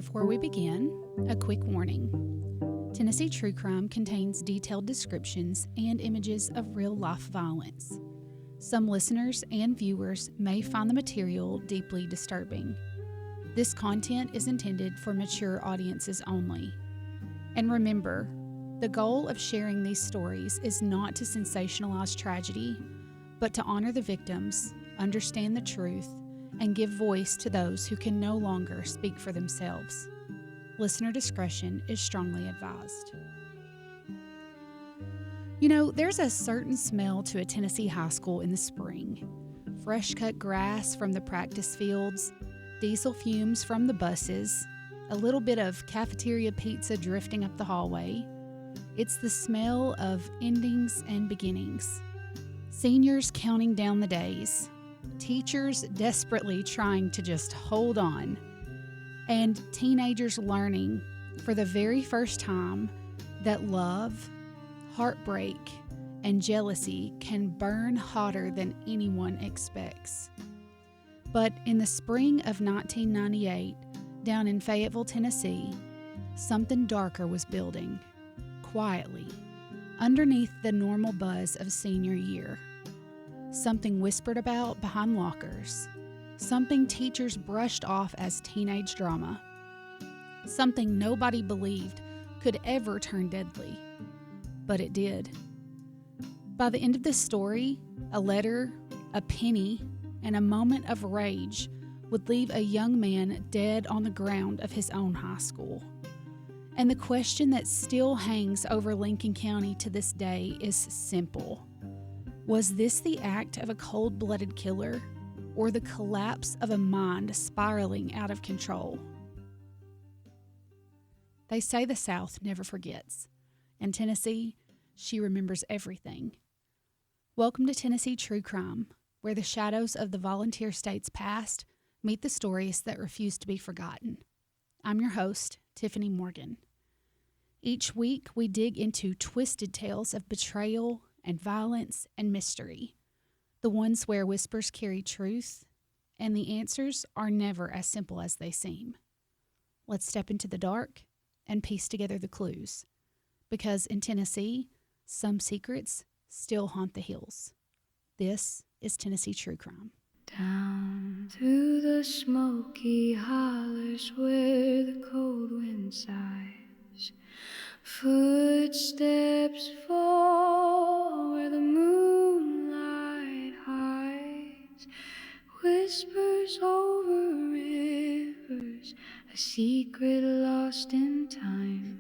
Before we begin, a quick warning. Tennessee True Crime contains detailed descriptions and images of real-life violence. Some listeners and viewers may find the material deeply disturbing. This content is intended for mature audiences only. And remember, the goal of sharing these stories is not to sensationalize tragedy, but to honor the victims, understand the truth, and give voice to those who can no longer speak for themselves. Listener discretion is strongly advised. You know, there's a certain smell to a Tennessee high school in the spring. Fresh-cut grass from the practice fields, diesel fumes from the buses, a little bit of cafeteria pizza drifting up the hallway. It's the smell of endings and beginnings. Seniors counting down the days. Teachers desperately trying to just hold on. And teenagers learning for the very first time that love, heartbreak, and jealousy can burn hotter than anyone expects. But in the spring of 1998, down in Fayetteville, Tennessee, something darker was building, quietly, underneath the normal buzz of senior year. Something whispered about behind lockers. Something teachers brushed off as teenage drama. Something nobody believed could ever turn deadly. But it did. By the end of this story, a letter, a penny, and a moment of rage would leave a young man dead on the ground of his own high school. And the question that still hangs over Lincoln County to this day is simple. Was this the act of a cold-blooded killer, or the collapse of a mind spiraling out of control? They say the South never forgets. In Tennessee, she remembers everything. Welcome to Tennessee True Crime, where the shadows of the volunteer state's past meet the stories that refuse to be forgotten. I'm your host, Tiffany Morgan. Each week, we dig into twisted tales of betrayal and violence and mystery, the ones where whispers carry truth, and the answers are never as simple as they seem. Let's step into the dark and piece together the clues, because in Tennessee, some secrets still haunt the hills. This is Tennessee True Crime. Down through the smoky hollers where the cold wind sighs, footsteps fall where the moonlight hides, whispers over rivers, a secret lost in time.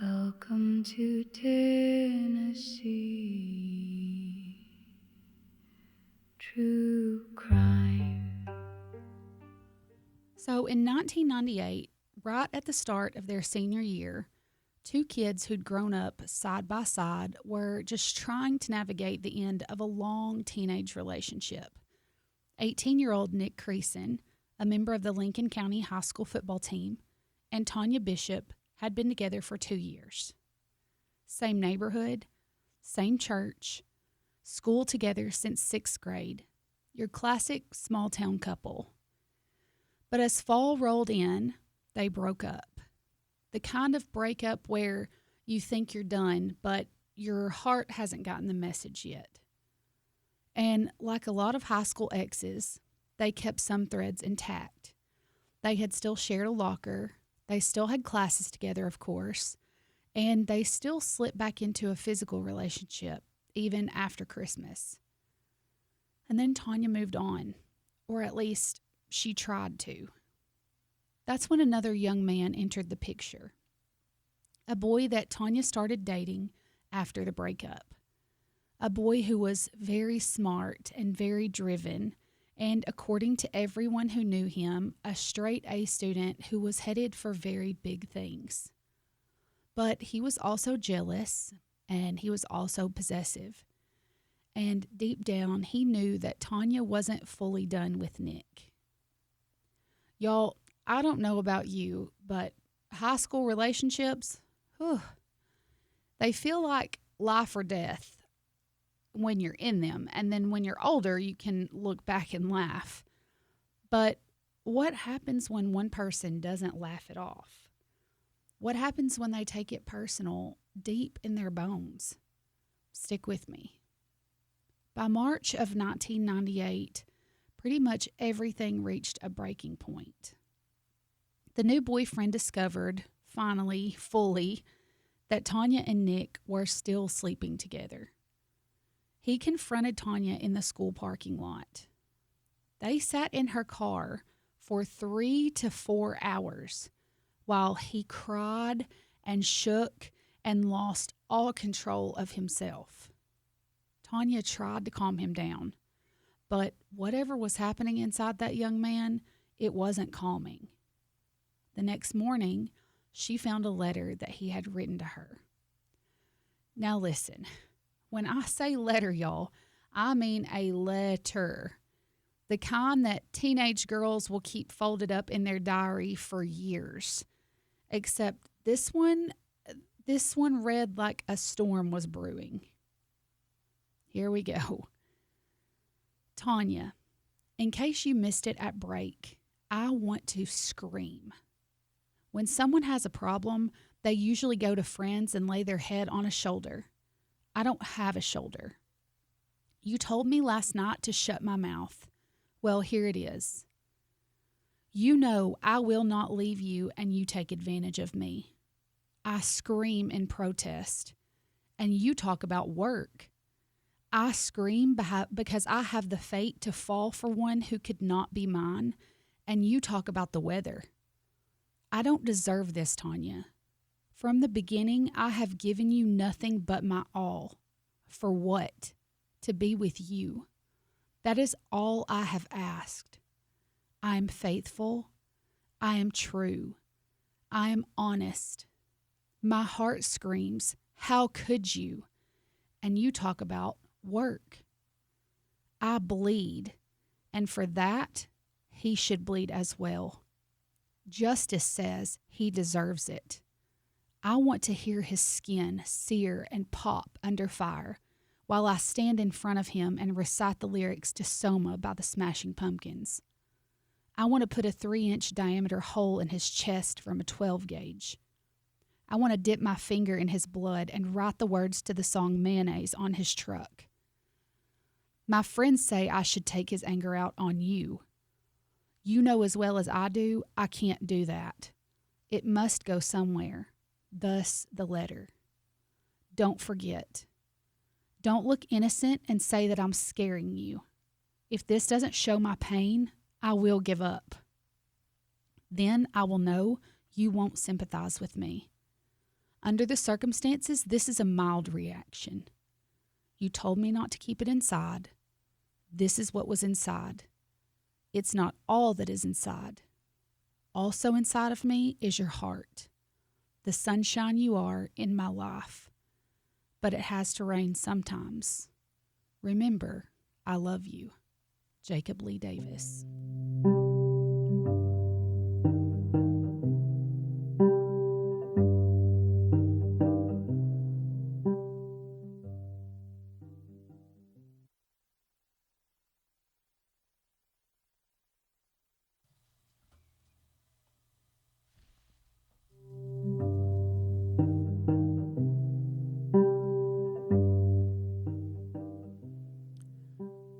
Welcome to Tennessee True Crime. So in 1998, right at the start of their senior year, two kids who'd grown up side by side were just trying to navigate the end of a long teenage relationship. 18-year-old Nick Creason, a member of the Lincoln County High School football team, and Tanya Bishop had been together for 2 years. Same neighborhood, same church, school together since 6th grade. Your classic small-town couple. But as fall rolled in, they broke up. The kind of breakup where you think you're done, but your heart hasn't gotten the message yet. And like a lot of high school exes, they kept some threads intact. They had still shared a locker, they still had classes together, of course, and they still slipped back into a physical relationship, even after Christmas. And then Tanya moved on, or at least she tried to. That's when another young man entered the picture. A boy that Tanya started dating after the breakup. A boy who was very smart and very driven, and according to everyone who knew him, a straight A student who was headed for very big things. But he was also jealous, and he was also possessive. And deep down, he knew that Tanya wasn't fully done with Nick. Y'all, I don't know about you, but high school relationships, they feel like life or death when you're in them. And then when you're older, you can look back and laugh. But What happens when one person doesn't laugh it off? What happens when they take it personal deep in their bones? Stick with me. By March of 1998, pretty much everything reached a breaking point. The new boyfriend discovered, finally, fully, that Tanya and Nick were still sleeping together. He confronted Tanya in the school parking lot. They sat in her car for 3 to 4 hours while he cried and shook and lost all control of himself. Tanya tried to calm him down, but whatever was happening inside that young man, it wasn't calming. The next morning, she found a letter that he had written to her. Now listen, when I say letter, y'all, I mean a letter. The kind that teenage girls will keep folded up in their diary for years. Except this one read like a storm was brewing. Here we go. Tanya, in case you missed it at break, I want to scream. When someone has a problem, they usually go to friends and lay their head on a shoulder. I don't have a shoulder. You told me last night to shut my mouth. Well, here it is. You know I will not leave you and you take advantage of me. I scream in protest. And you talk about work. I scream because I have the fate to fall for one who could not be mine, and you talk about the weather. I don't deserve this, Tanya. From the beginning, I have given you nothing but my all. For what? To be with you. That is all I have asked. I am faithful. I am true. I am honest. My heart screams, how could you? And you talk about work. I bleed, and for that, he should bleed as well. Justice says he deserves it. I want to hear his skin sear and pop under fire while I stand in front of him and recite the lyrics to Soma by the Smashing Pumpkins. I want to put a 3-inch diameter hole in his chest from a 12 gauge. I want to dip my finger in his blood and write the words to the song Mayonnaise on his truck. My friends say I should take his anger out on you. You know as well as I do, I can't do that. It must go somewhere. Thus the letter. Don't forget. Don't look innocent and say that I'm scaring you. If this doesn't show my pain, I will give up. Then I will know you won't sympathize with me. Under the circumstances, this is a mild reaction. You told me not to keep it inside. This is what was inside. It's not all that is inside. Also inside of me is your heart, the sunshine you are in my life. But it has to rain sometimes. Remember, I love you. Jacob Lee Davis.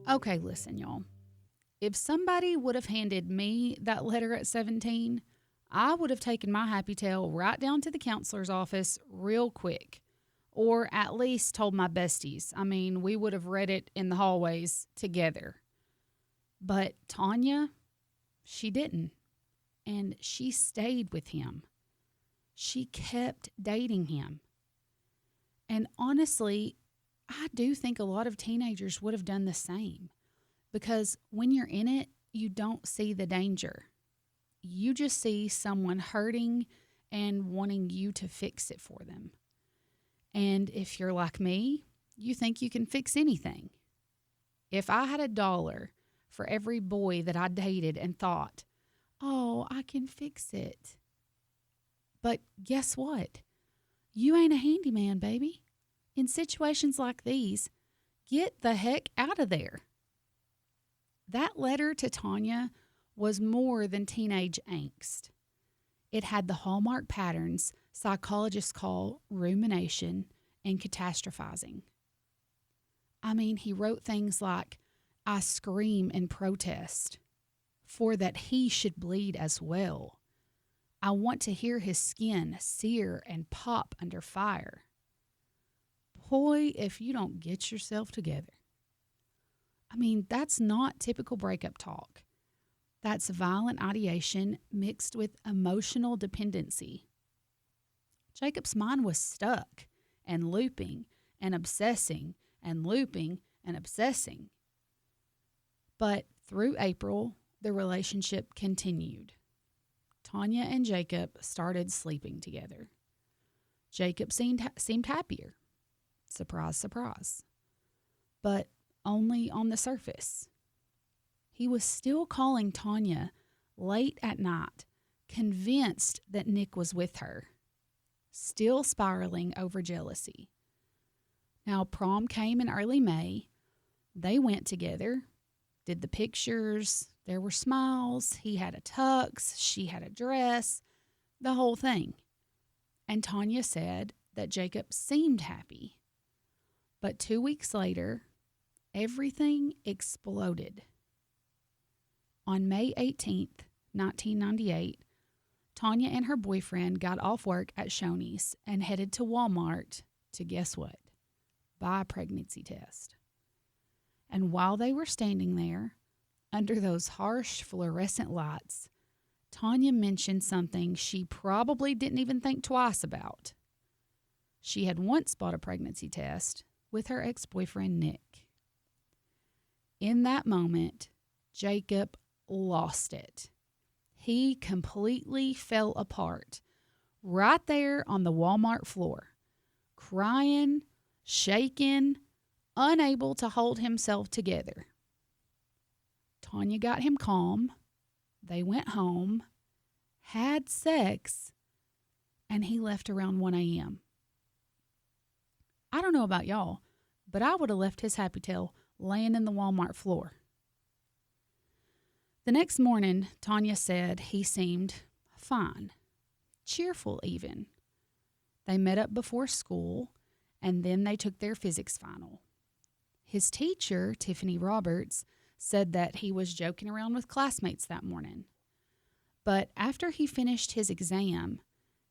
Okay, listen, y'all. If somebody would have handed me that letter at 17, I would have taken my happy tail right down to the counselor's office real quick. Or at least told my besties. I mean, we would have read it in the hallways together. But Tanya, she didn't. And she stayed with him. She kept dating him. And honestly, I do think a lot of teenagers would have done the same. Because when you're in it, you don't see the danger. You just see someone hurting and wanting you to fix it for them. And if you're like me, you think you can fix anything. If I had $1 for every boy that I dated and thought, oh, I can fix it. But guess what? You ain't a handyman, baby. In situations like these, get the heck out of there. That letter to Tanya was more than teenage angst. It had the hallmark patterns psychologists call rumination and catastrophizing. I mean, he wrote things like, I scream in protest, for that he should bleed as well. I want to hear his skin sear and pop under fire. Boy, if you don't get yourself together. I mean, that's not typical breakup talk. That's violent ideation mixed with emotional dependency. Jacob's mind was stuck and looping and obsessing and looping and obsessing. But through April, the relationship continued. Tanya and Jacob started sleeping together. Jacob seemed happier. Surprise, surprise. But only on the surface. He was still calling Tanya late at night, convinced that Nick was with her, still spiraling over jealousy. Now, prom came in early May. They went together, did the pictures. There were smiles. He had a tux. She had a dress, the whole thing. And Tanya said that Jacob seemed happy. But 2 weeks later, everything exploded. On May 18th, 1998, Tanya and her boyfriend got off work at Shoney's and headed to Walmart to guess what? Buy a pregnancy test. And while they were standing there, under those harsh fluorescent lights, Tanya mentioned something she probably didn't even think twice about. She had once bought a pregnancy test with her ex-boyfriend, Nick. In that moment, Jacob lost it. He completely fell apart right there on the Walmart floor, crying, shaking, unable to hold himself together. Tanya got him calm. They went home, had sex, and he left around 1 a.m. I don't know about y'all, but I would have left his happy tail laying in the Walmart floor. The next morning, Tanya said he seemed fine, cheerful even. They met up before school, and then they took their physics final. His teacher, Tiffany Roberts, said that he was joking around with classmates that morning. But after he finished his exam,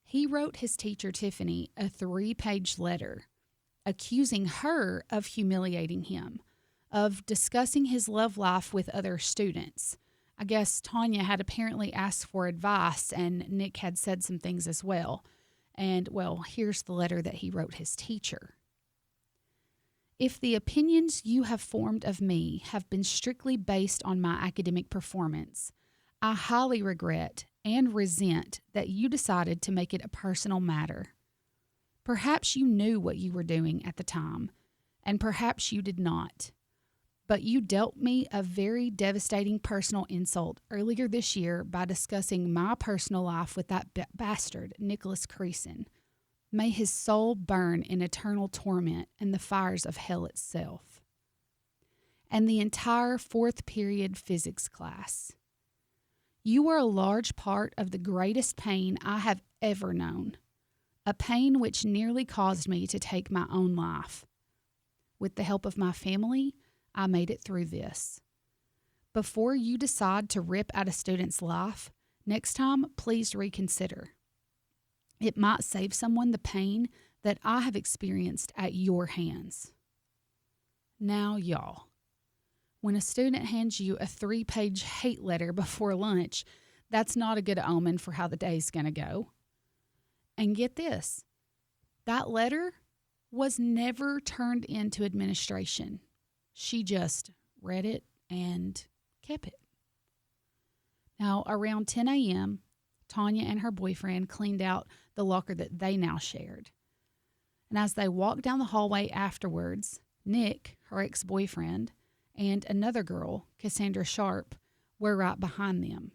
he wrote his teacher, Tiffany, a 3-page letter accusing her of humiliating him, of discussing his love life with other students. I guess Tanya had apparently asked for advice, and Nick had said some things as well. And, well, here's the letter that he wrote his teacher. If the opinions you have formed of me have been strictly based on my academic performance, I highly regret and resent that you decided to make it a personal matter. Perhaps you knew what you were doing at the time, and perhaps you did not. But you dealt me a very devastating personal insult earlier this year by discussing my personal life with that bastard, Nicholas Creason. May his soul burn in eternal torment in the fires of hell itself. And the entire 4th period physics class. You were a large part of the greatest pain I have ever known, a pain which nearly caused me to take my own life. With the help of my family, I made it through this. Before you decide to rip out a student's life, next time, please reconsider. It might save someone the pain that I have experienced at your hands. Now, y'all, when a student hands you a 3-page hate letter before lunch, that's not a good omen for how the day's going to go. And get this, that letter was never turned into administration. She just read it and kept it. Now, around 10 a.m., Tanya and her boyfriend cleaned out the locker that they now shared. And as they walked down the hallway afterwards, Nick, her ex-boyfriend, and another girl, Cassandra Sharp, were right behind them.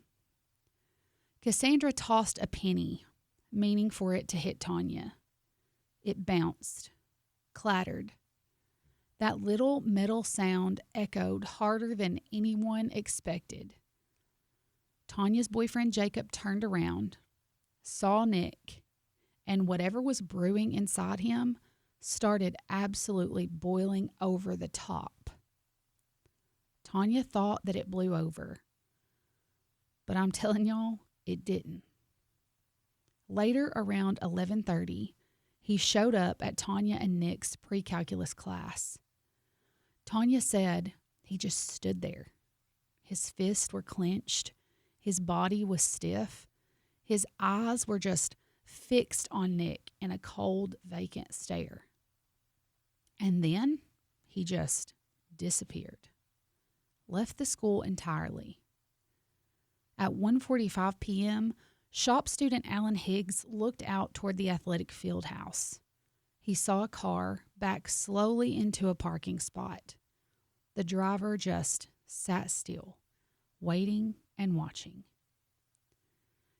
Cassandra tossed a penny, meaning for it to hit Tanya. It bounced, clattered. That little metal sound echoed harder than anyone expected. Tanya's boyfriend Jacob turned around, saw Nick, and whatever was brewing inside him started absolutely boiling over the top. Tanya thought that it blew over, but I'm telling y'all, it didn't. Later, around 11:30, he showed up at Tanya and Nick's pre-calculus class. Tanya said he just stood there. His fists were clenched. His body was stiff. His eyes were just fixed on Nick in a cold, vacant stare. And then he just disappeared. Left the school entirely. At 1:45 p.m., shop student Alan Higgs looked out toward the athletic field house. He saw a car back slowly into a parking spot. The driver just sat still, waiting and watching.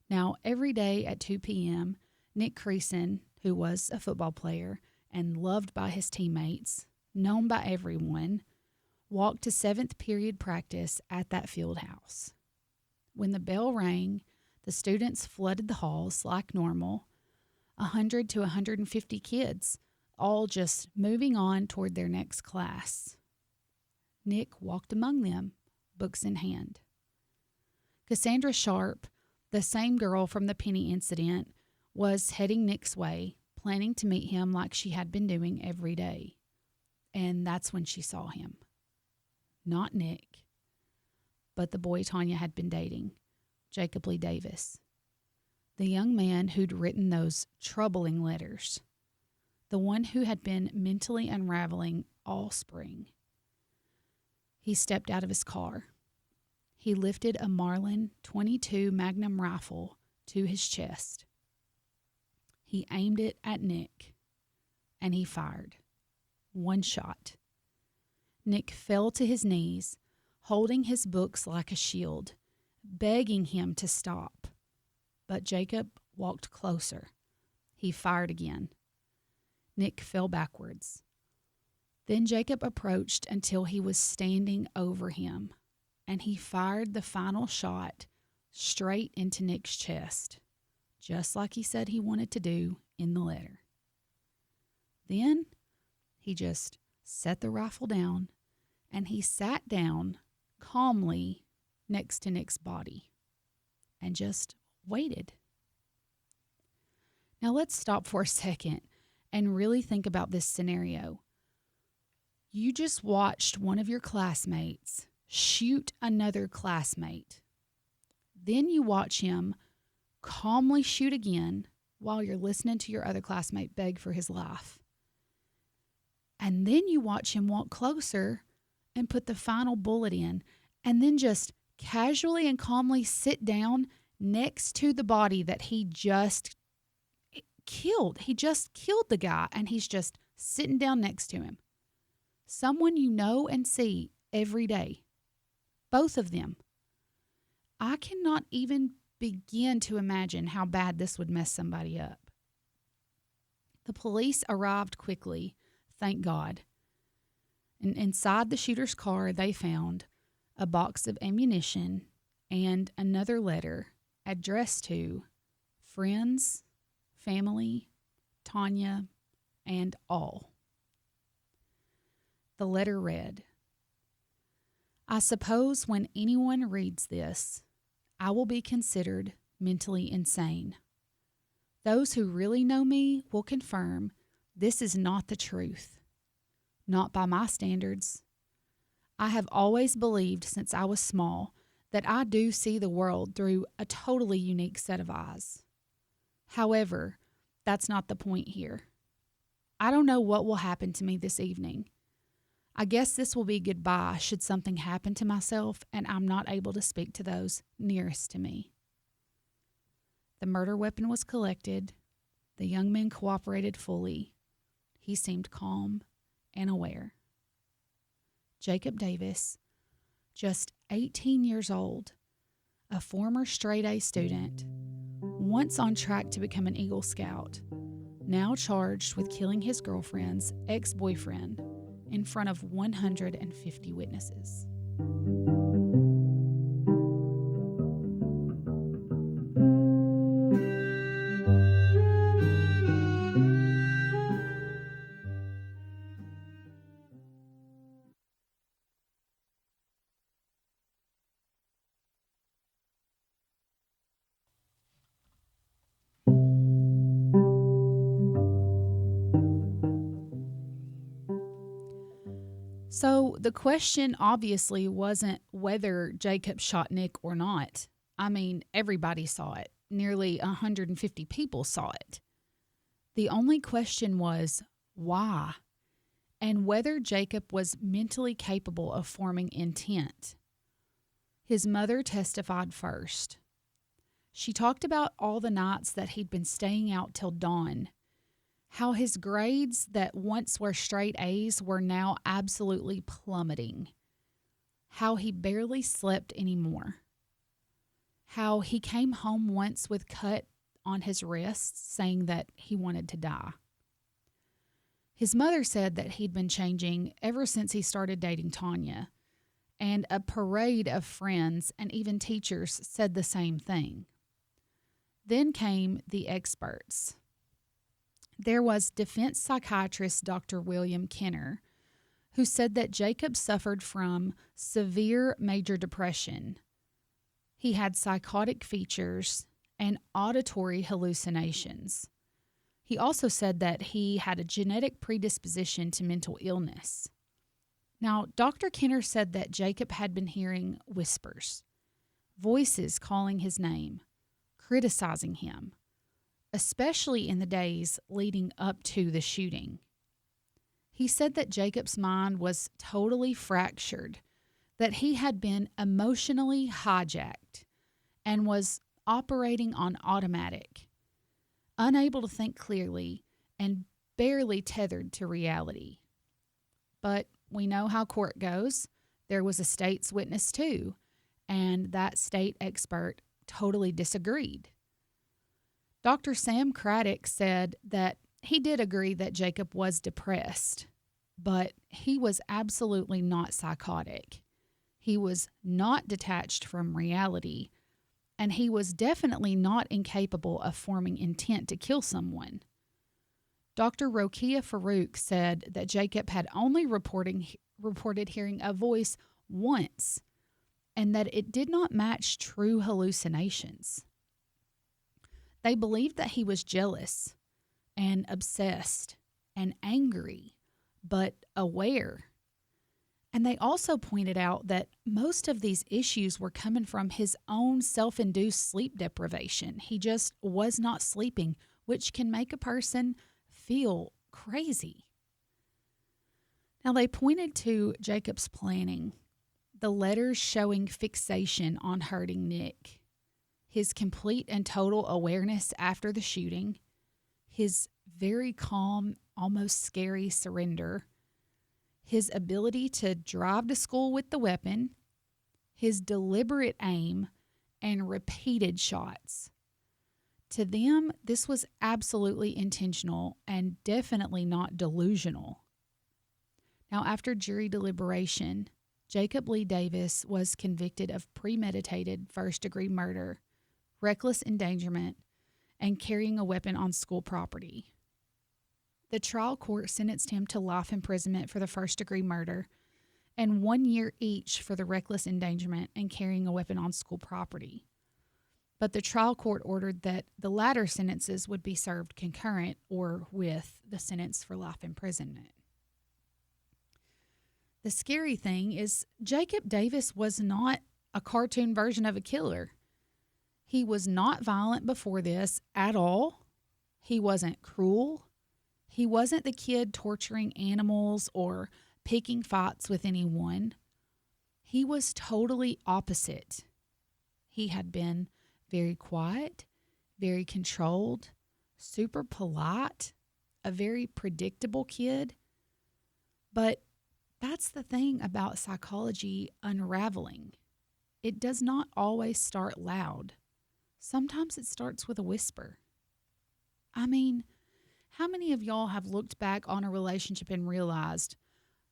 Now, every day at 2 p.m., Nick Creason, who was a football player and loved by his teammates, known by everyone, walked to 7th period practice at that field house. When the bell rang, the students flooded the halls like normal, 100 to 150 kids, all just moving on toward their next class. Nick walked among them, books in hand. Cassandra Sharp, the same girl from the Penny incident, was heading Nick's way, planning to meet him like she had been doing every day. And that's when she saw him. Not Nick, but the boy Tanya had been dating, Jacob Lee Davis, the young man who'd written those troubling letters, the one who had been mentally unraveling all spring. He stepped out of his car. He lifted a Marlin .22 Magnum rifle to his chest. He aimed it at Nick, and he fired. One shot. Nick fell to his knees, holding his books like a shield, begging him to stop. But Jacob walked closer. He fired again. Nick fell backwards. Then Jacob approached until he was standing over him, and he fired the final shot straight into Nick's chest, just like he said he wanted to do in the letter. Then he just set the rifle down, and he sat down calmly next to Nick's body and just waited. Now let's stop for a second and really think about this scenario. You just watched one of your classmates shoot another classmate. Then you watch him calmly shoot again while you're listening to your other classmate beg for his life. And then you watch him walk closer and put the final bullet in, and then just casually and calmly sit down next to the body that he just killed. He just killed the guy, and he's just sitting down next to him. Someone you know and see every day. Both of them. I cannot even begin to imagine how bad this would mess somebody up. The police arrived quickly, thank God. And inside the shooter's car, they found a box of ammunition and another letter addressed to friends, family, Tanya, and all. The letter read, "I suppose when anyone reads this, I will be considered mentally insane. Those who really know me will confirm this is not the truth. Not by my standards. I have always believed since I was small that I do see the world through a totally unique set of eyes. However, that's not the point here. I don't know what will happen to me this evening. I guess this will be goodbye should something happen to myself and I'm not able to speak to those nearest to me." The murder weapon was collected. The young man cooperated fully. He seemed calm and aware. Jacob Davis, just 18 years old, a former straight-A student, once on track to become an Eagle Scout, now charged with killing his girlfriend's ex-boyfriend in front of 150 witnesses. So the question obviously wasn't whether Jacob shot Nick or not. I mean, everybody saw it. Nearly 150 people saw it. The only question was why, and whether Jacob was mentally capable of forming intent. His mother testified first. She talked about all the nights that he'd been staying out till dawn, how his grades that once were straight A's were now absolutely plummeting, how he barely slept anymore, how he came home once with cut on his wrists saying that he wanted to die. His mother said that he'd been changing ever since he started dating Tanya, and a parade of friends and even teachers said the same thing. Then came the experts. There was defense psychiatrist Dr. William Kenner, who said that Jacob suffered from severe major depression. He had psychotic features and auditory hallucinations. He also said that he had a genetic predisposition to mental illness. Now, Dr. Kenner said that Jacob had been hearing whispers, voices calling his name, criticizing him, especially in the days leading up to the shooting. He said that Jacob's mind was totally fractured, that he had been emotionally hijacked and was operating on automatic, unable to think clearly and barely tethered to reality. But we know how court goes. There was a state's witness too, and that state expert totally disagreed. Dr. Sam Craddock said that he did agree that Jacob was depressed, but he was absolutely not psychotic. He was not detached from reality, and he was definitely not incapable of forming intent to kill someone. Dr. Rokia Farouk said that Jacob had only reported hearing a voice once, and that it did not match true hallucinations. They believed that he was jealous and obsessed and angry, but aware. And they also pointed out that most of these issues were coming from his own self-induced sleep deprivation. He just was not sleeping, which can make a person feel crazy. Now, they pointed to Jacob's planning, the letters showing fixation on hurting Nick, his complete and total awareness after the shooting, his very calm, almost scary surrender, his ability to drive to school with the weapon, his deliberate aim, and repeated shots. To them, this was absolutely intentional and definitely not delusional. Now, after jury deliberation, Jacob Lee Davis was convicted of premeditated first-degree murder, reckless endangerment, and carrying a weapon on school property. The trial court sentenced him to life imprisonment for the first-degree murder and 1 year each for the reckless endangerment and carrying a weapon on school property. But the trial court ordered that the latter sentences would be served concurrent or with the sentence for life imprisonment. The scary thing is Jacob Davis was not a cartoon version of a killer. He was not violent before this at all. He wasn't cruel. He wasn't the kid torturing animals or picking fights with anyone. He was totally opposite. He had been very quiet, very controlled, super polite, a very predictable kid. But that's the thing about psychology unraveling. It does not always start loud. Sometimes it starts with a whisper. I mean, how many of y'all have looked back on a relationship and realized,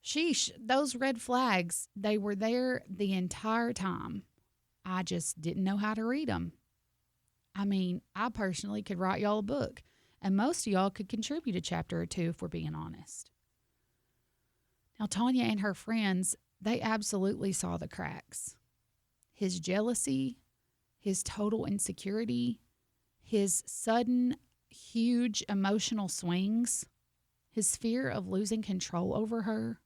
sheesh, those red flags, they were there the entire time. I just didn't know how to read them. I mean, I personally could write y'all a book, and most of y'all could contribute a chapter or two if we're being honest. Now, Tanya and her friends, they absolutely saw the cracks. His jealousy, his total insecurity, his sudden, huge emotional swings, his fear of losing control over her.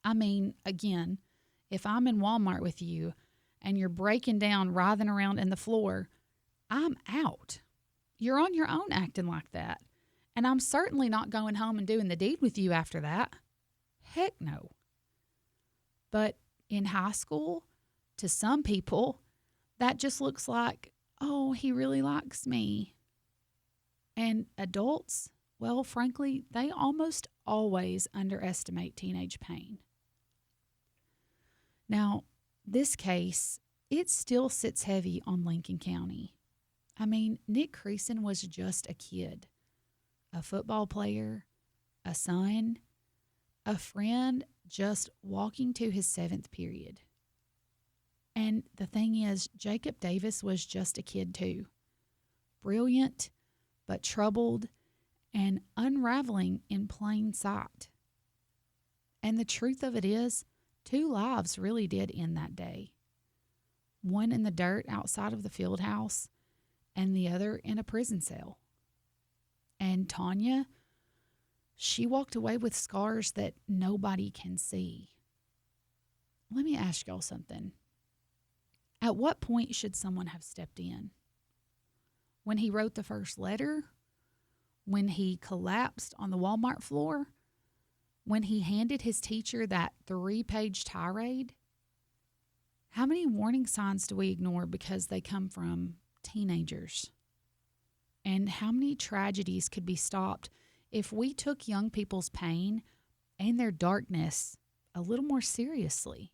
I mean, again, if I'm in Walmart with you and you're breaking down, writhing around in the floor, I'm out. You're on your own acting like that. And I'm certainly not going home and doing the deed with you after that. Heck no. But in high school, to some people, that just looks like, oh, he really likes me. And adults, well, frankly, they almost always underestimate teenage pain. Now, this case, it still sits heavy on Lincoln County. I mean, Nick Creason was just a kid, a football player, a son, a friend just walking to his seventh period. And the thing is, Jacob Davis was just a kid too. Brilliant, but troubled and unraveling in plain sight. And the truth of it is, 2 lives really did end that day. One in the dirt outside of the field house, and the other in a prison cell. And Tanya, she walked away with scars that nobody can see. Let me ask y'all something. At what point should someone have stepped in? When he wrote the first letter? When he collapsed on the Walmart floor? When he handed his teacher that 3-page tirade? How many warning signs do we ignore because they come from teenagers? And how many tragedies could be stopped if we took young people's pain and their darkness a little more seriously?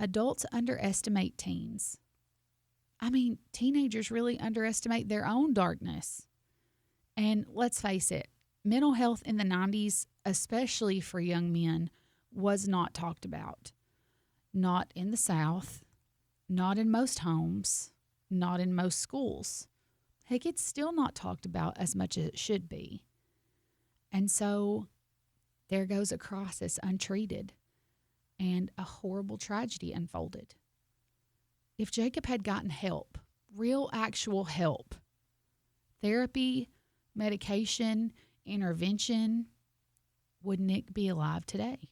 Adults underestimate teens. I mean, teenagers really underestimate their own darkness. And let's face it, mental health in the 90s, especially for young men, was not talked about. Not in the South, not in most homes, not in most schools. Heck, it's still not talked about as much as it should be. And so there goes a crisis untreated, and a horrible tragedy unfolded. If Jacob had gotten help, real actual help, therapy, medication, intervention, would Nick be alive today?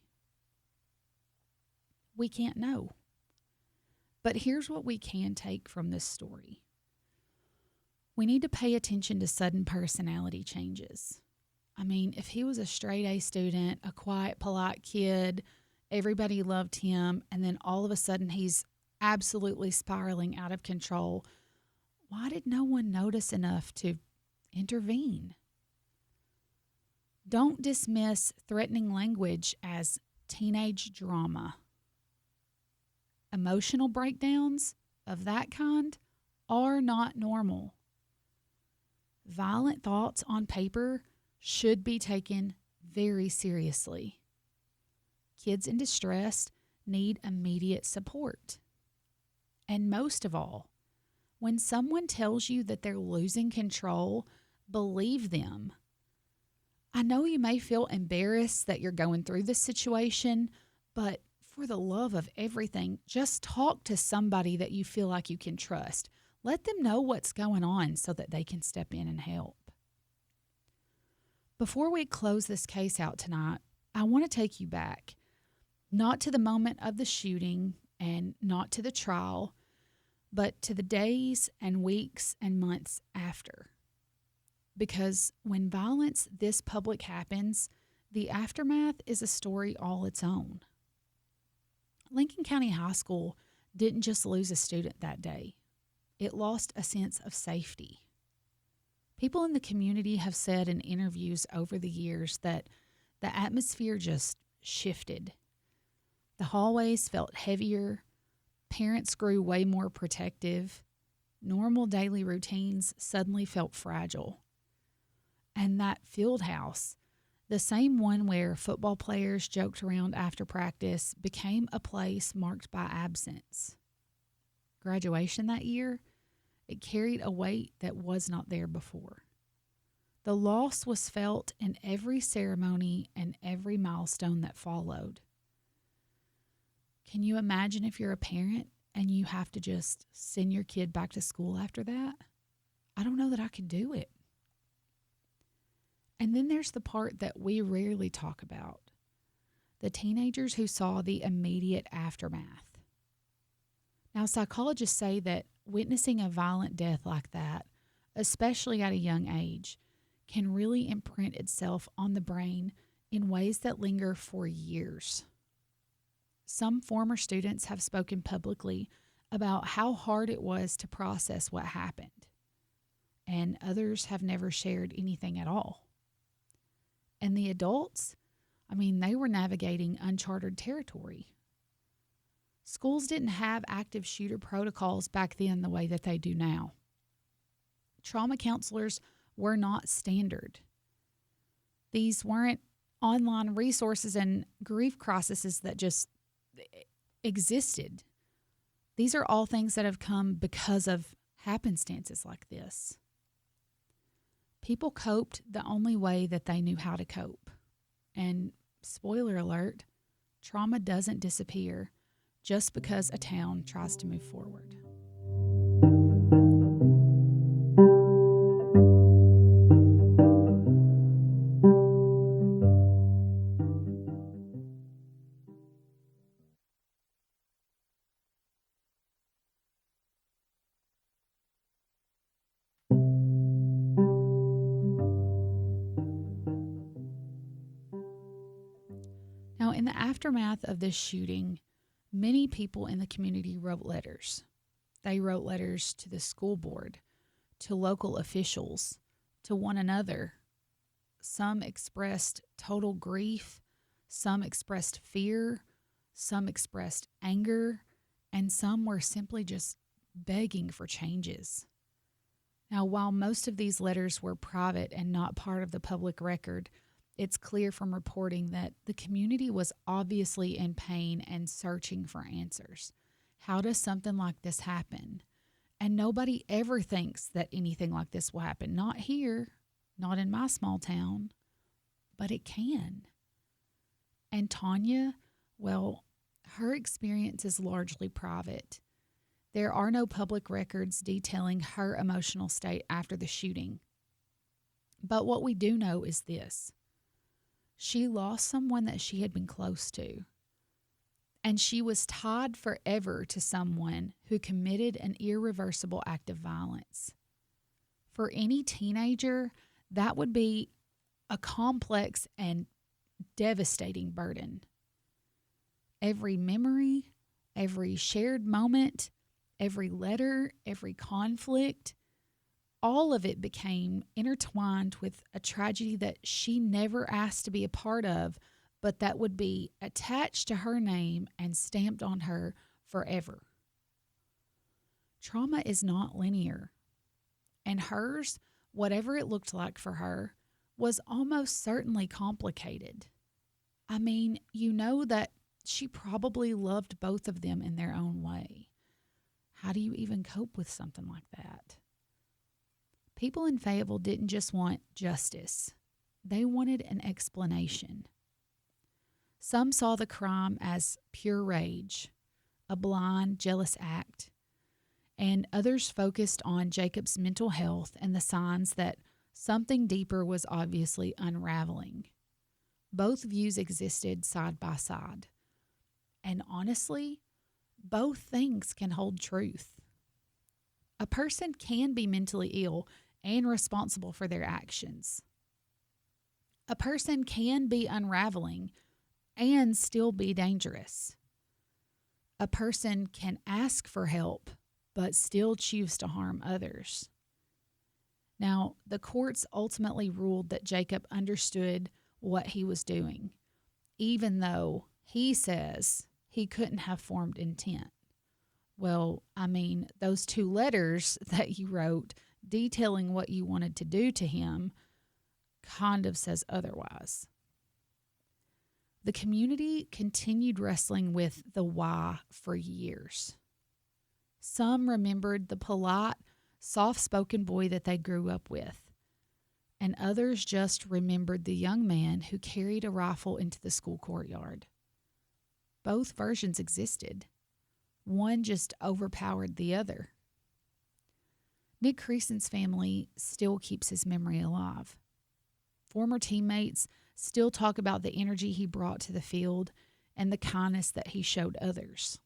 We can't know. But here's what we can take from this story. We need to pay attention to sudden personality changes. I mean, if he was a straight A student, a quiet, polite kid, everybody loved him, and then all of a sudden he's absolutely spiraling out of control, why did no one notice enough to intervene? Don't dismiss threatening language as teenage drama. Emotional breakdowns of that kind are not normal. Violent thoughts on paper should be taken very seriously. Kids in distress need immediate support. And most of all, when someone tells you that they're losing control, believe them. I know you may feel embarrassed that you're going through this situation, but for the love of everything, just talk to somebody that you feel like you can trust. Let them know what's going on so that they can step in and help. Before we close this case out tonight, I want to take you back, not to the moment of the shooting and not to the trial, but to the days and weeks and months after. Because when violence this public happens, the aftermath is a story all its own. Lincoln County High School didn't just lose a student that day. It lost a sense of safety. People in the community have said in interviews over the years that the atmosphere just shifted. The hallways felt heavier. Parents grew way more protective. Normal daily routines suddenly felt fragile. And that field house, the same one where football players joked around after practice, became a place marked by absence. Graduation that year, it carried a weight that was not there before. The loss was felt in every ceremony and every milestone that followed. Can you imagine if you're a parent and you have to just send your kid back to school after that? I don't know that I could do it. And then there's the part that we rarely talk about, the teenagers who saw the immediate aftermath. Now, psychologists say that witnessing a violent death like that, especially at a young age, can really imprint itself on the brain in ways that linger for years. Some former students have spoken publicly about how hard it was to process what happened, and others have never shared anything at all. And the adults, they were navigating uncharted territory. Schools didn't have active shooter protocols back then the way that they do now. Trauma counselors were not standard. These weren't online resources and grief crises that just existed. These are all things that have come because of happenstances like this. People coped the only way that they knew how to cope. And spoiler alert, trauma doesn't disappear just because a town tries to move forward. Now, in the aftermath of this shooting, many people in the community wrote letters. They wrote letters to the school board, to local officials, to one another. Some expressed total grief, some expressed fear, some expressed anger, and some were simply just begging for changes. Now, while most of these letters were private and not part of the public record, it's clear from reporting that the community was obviously in pain and searching for answers. How does something like this happen? And nobody ever thinks that anything like this will happen. Not here, not in my small town, but it can. And Tanya, well, her experience is largely private. There are no public records detailing her emotional state after the shooting. But what we do know is this. She lost someone that she had been close to. And she was tied forever to someone who committed an irreversible act of violence. For any teenager, that would be a complex and devastating burden. Every memory, every shared moment, every letter, every conflict, all of it became intertwined with a tragedy that she never asked to be a part of, but that would be attached to her name and stamped on her forever. Trauma is not linear, and hers, whatever it looked like for her, was almost certainly complicated. You know that she probably loved both of them in their own way. How do you even cope with something like that? People in Fayetteville didn't just want justice. They wanted an explanation. Some saw the crime as pure rage, a blind, jealous act, and others focused on Jacob's mental health and the signs that something deeper was obviously unraveling. Both views existed side by side. And honestly, both things can hold truth. A person can be mentally ill and responsible for their actions. A person can be unraveling and still be dangerous. A person can ask for help but still choose to harm others. Now, the courts ultimately ruled that Jacob understood what he was doing, even though he says he couldn't have formed intent. Well, those 2 letters that you wrote detailing what you wanted to do to him kind of says otherwise. The community continued wrestling with the why for years. Some remembered the polite, soft-spoken boy that they grew up with, and others just remembered the young man who carried a rifle into the school courtyard. Both versions existed. One just overpowered the other. Nick Creason's family still keeps his memory alive. Former teammates still talk about the energy he brought to the field and the kindness that he showed others.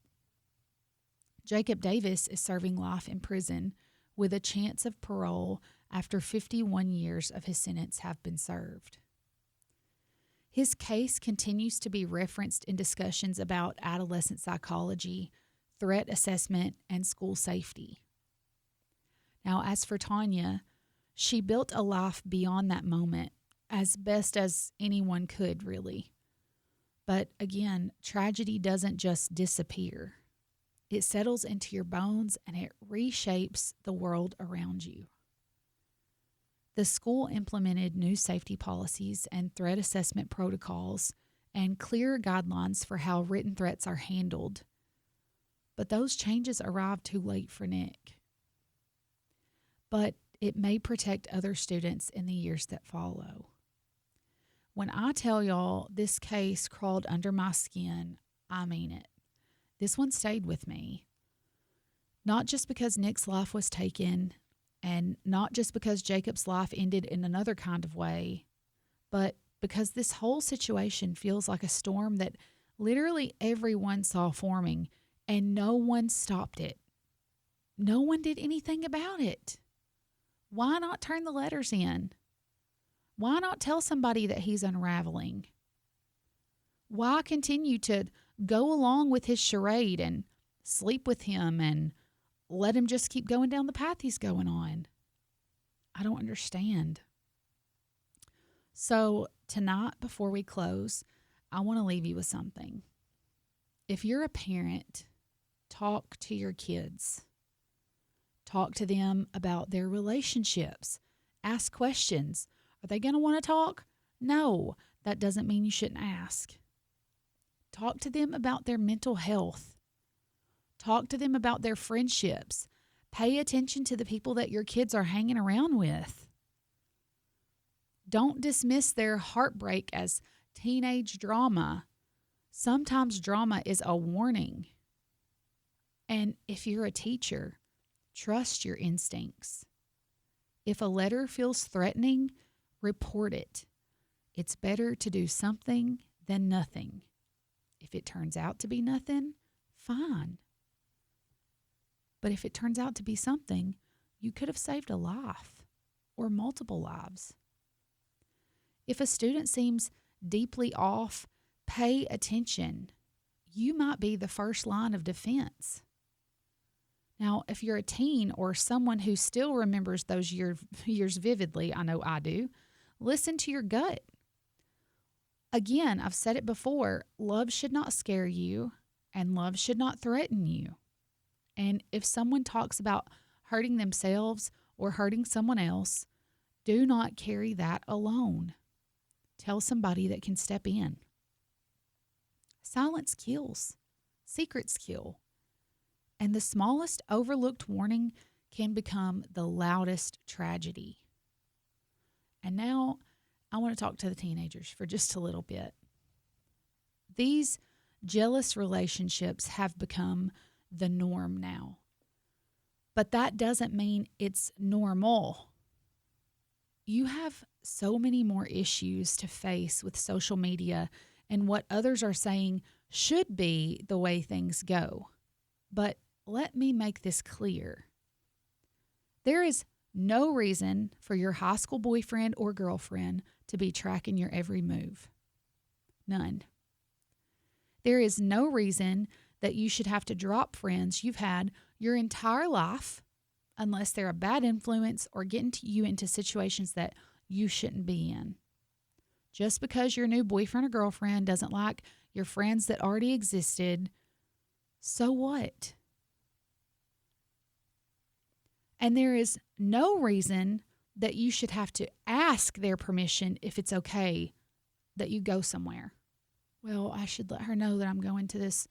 Jacob Davis is serving life in prison with a chance of parole after 51 years of his sentence have been served. His case continues to be referenced in discussions about adolescent psychology, threat assessment, and school safety. Now, as for Tanya, she built a life beyond that moment as best as anyone could, really. But again, tragedy doesn't just disappear. It settles into your bones and it reshapes the world around you. The school implemented new safety policies and threat assessment protocols and clear guidelines for how written threats are handled. But those changes arrived too late for Nick. But it may protect other students in the years that follow. When I tell y'all this case crawled under my skin, I mean it. This one stayed with me. Not just because Nick's life was taken, and not just because Jacob's life ended in another kind of way, but because this whole situation feels like a storm that literally everyone saw forming and no one stopped it. No one did anything about it. Why not turn the letters in? Why not tell somebody that he's unraveling? Why continue to go along with his charade and sleep with him and let him just keep going down the path he's going on? I don't understand. So tonight, before we close, I want to leave you with something. If you're a parent, talk to your kids. Talk to them about their relationships. Ask questions. Are they going to want to talk? No, that doesn't mean you shouldn't ask. Talk to them about their mental health. Talk to them about their friendships. Pay attention to the people that your kids are hanging around with. Don't dismiss their heartbreak as teenage drama. Sometimes drama is a warning. And if you're a teacher, trust your instincts. If a letter feels threatening, report it. It's better to do something than nothing. If it turns out to be nothing, fine. But if it turns out to be something, you could have saved a life or multiple lives. If a student seems deeply off, pay attention. You might be the first line of defense. Now, if you're a teen or someone who still remembers those years vividly, I know I do, listen to your gut. Again, I've said it before, love should not scare you and love should not threaten you. And if someone talks about hurting themselves or hurting someone else, do not carry that alone. Tell somebody that can step in. Silence kills. Secrets kill. And the smallest overlooked warning can become the loudest tragedy. And now I want to talk to the teenagers for just a little bit. These jealous relationships have become the norm now. But that doesn't mean it's normal. You have so many more issues to face with social media and what others are saying should be the way things go. But let me make this clear. There is no reason for your high school boyfriend or girlfriend to be tracking your every move. None. There is no reason that you should have to drop friends you've had your entire life unless they're a bad influence or getting you into situations that you shouldn't be in. Just because your new boyfriend or girlfriend doesn't like your friends that already existed, so what? And there is no reason that you should have to ask their permission if it's okay that you go somewhere. Well, I should let her know that I'm going to this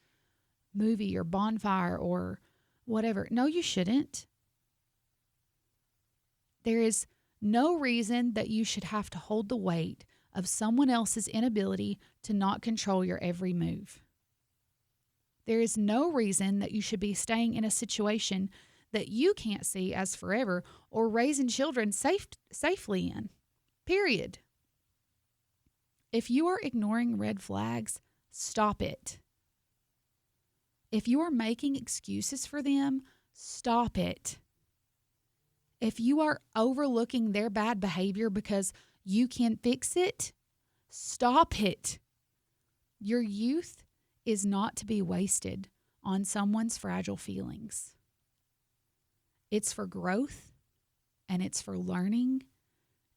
movie or bonfire or whatever. No, you shouldn't. There is no reason that you should have to hold the weight of someone else's inability to not control your every move. There is no reason that you should be staying in a situation that you can't see as forever or raising children safely in. Period. If you are ignoring red flags, stop it. If you are making excuses for them, stop it. If you are overlooking their bad behavior because you can fix it, stop it. Your youth is not to be wasted on someone's fragile feelings. It's for growth, and it's for learning,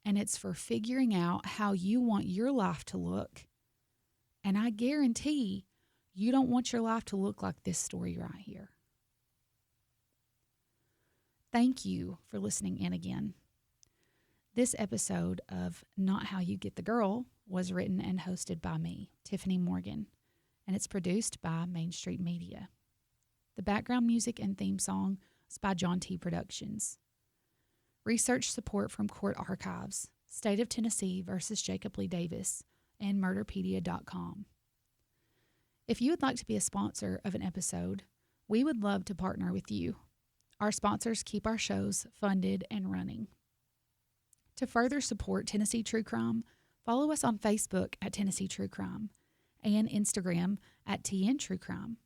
and it's for figuring out how you want your life to look. And I guarantee you don't want your life to look like this story right here. Thank you for listening in again. This episode of Not How You Get the Girl was written and hosted by me, Tiffany Morgan, and it's produced by Main Street Media. The background music and theme song is by John T. Productions. Research support from Court Archives, State of Tennessee versus Jacob Lee Davis, and Murderpedia.com. If you would like to be a sponsor of an episode, we would love to partner with you. Our sponsors keep our shows funded and running. To further support Tennessee True Crime, follow us on Facebook at Tennessee True Crime and Instagram at TN True Crime,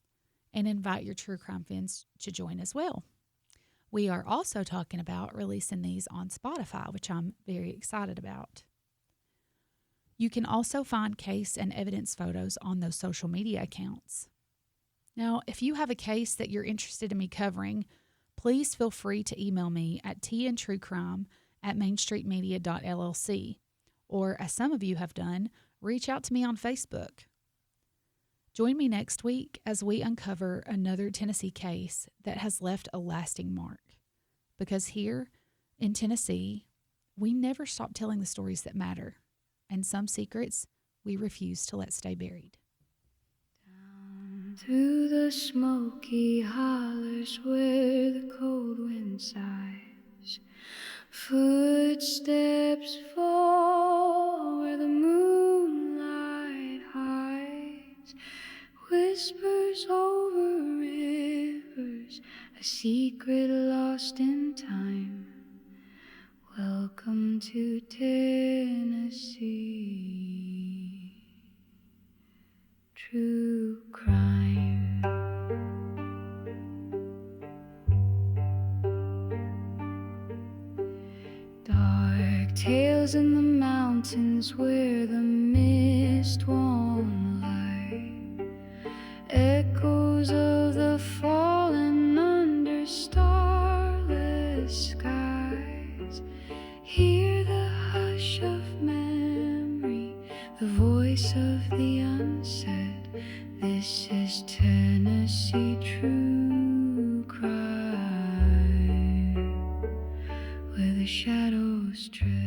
and invite your true crime fans to join as well. We are also talking about releasing these on Spotify, which I'm very excited about. You can also find case and evidence photos on those social media accounts. Now, if you have a case that you're interested in me covering, please feel free to email me at tntruecrime@mainstreetmedia.llc, or as some of you have done, reach out to me on Facebook. Join me next week as we uncover another Tennessee case that has left a lasting mark. Because here in Tennessee, we never stop telling the stories that matter, and some secrets we refuse to let stay buried. Down through the smoky hollers where the cold wind sighs, footsteps fall where the moonlight hides, whispers over rivers, a secret lost in time. Welcome to Tennessee. True crime. Dark tales in the mountains where the mist won't lie, echoes of the fallen under starless skies. Hear the hush of memory, the voice of the unsaid. This is Tennessee true crime, where the shadows tread.